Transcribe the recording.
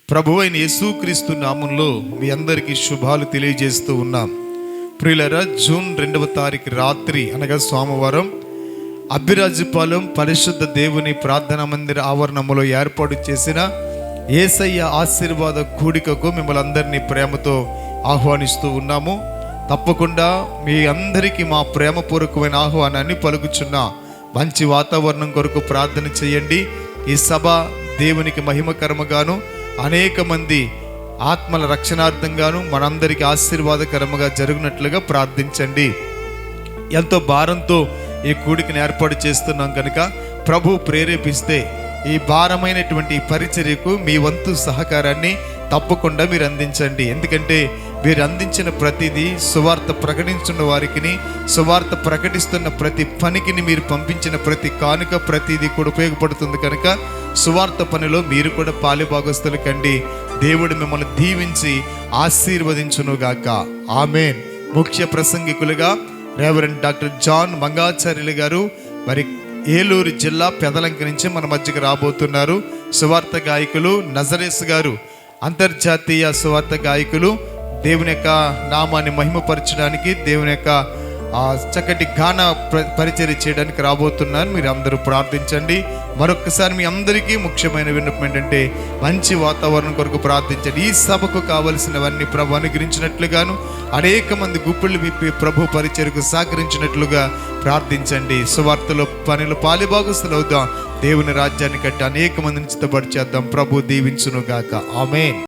ప్రభువైన యేసుక్రీస్తు నామంలో మీ అందరికీ శుభాలు తెలియజేస్తూ ఉన్నాం. ప్రియులారా, జూన్ 2వ తారీఖు రాత్రి అనగా సోమవారం అబ్బిరాజుపాలెం పరిశుద్ధ దేవుని ప్రార్థనా మందిర ఆవరణములో ఏర్పాటు చేసిన యేసయ్య ఆశీర్వాద కూడికకు మిమ్మల్ని అందరినీ ప్రేమతో ఆహ్వానిస్తూ ఉన్నాము. తప్పకుండా మీ అందరికీ మా ప్రేమపూర్వకమైన ఆహ్వానాన్ని పలుకుచున్న మంచి వాతావరణం కొరకు ప్రార్థన చేయండి. ఈ సభ దేవునికి మహిమకరముగాను అనేక మంది ఆత్మల రక్షణార్థంగాను మనందరికీ ఆశీర్వాదకరముగా జరుగునట్లుగా ప్రార్థించండి. ఎంతో భారంతో ఈ కూడికను ఏర్పాటు చేస్తున్నాం కనుక ప్రభు ప్రేరేపిస్తే ఈ భారమైనటువంటి పరిచర్యకు మీ వంతు సహకారాన్ని తప్పకుండా మీరు అందించండి. ఎందుకంటే మీరు అందించిన ప్రతిదీ సువార్త ప్రకటించున్న వారికి, సువార్త ప్రకటిస్తున్న ప్రతి పనికి మీరు పంపించిన ప్రతి కానుక ప్రతిదీ కూడా ఉపయోగపడుతుంది కనుక సువార్త పనిలో మీరు కూడా పాలుభాగస్తులు కండి. దేవుడు మిమ్మల్ని దీవించి ఆశీర్వదించునుగాక. ఆమేన్. ముఖ్య ప్రసంగికులుగా రెవరెండ్ డాక్టర్ జాన్ మంగాచార్యులు గారు మరి ఏలూరు జిల్లా పెదలంక నుంచి మన మధ్యకి రాబోతున్నారు. సువార్త గాయకులు నజరేస్ గారు అంతర్జాతీయ సువార్త గాయకులు దేవుని యొక్క నామాన్ని మహిమపరచడానికి, దేవుని యొక్క చక్కటి గాన పరిచర్య చేయడానికి రాబోతున్నారు. మీరు అందరూ ప్రార్థించండి. మరొకసారి మీ అందరికీ ముఖ్యమైన విన్నపం ఏంటంటే మంచి వాతావరణం కొరకు ప్రార్థించండి. ఈ సభకు కావలసినవన్నీ ప్రభు అనుగ్రహించినట్లుగాను అనేక మంది గుప్పిళ్ళు విప్పి ప్రభు పరిచర్యకు సహకరించినట్లుగా ప్రార్థించండి. సువార్తలో పనిలో పాలుభాగస్తులు అవుదాం. దేవుని రాజ్యాన్ని కట్టి అనేక మందిని చిత్తపడి చేద్దాం. ప్రభు దీవించునుగాక. ఆమేన్.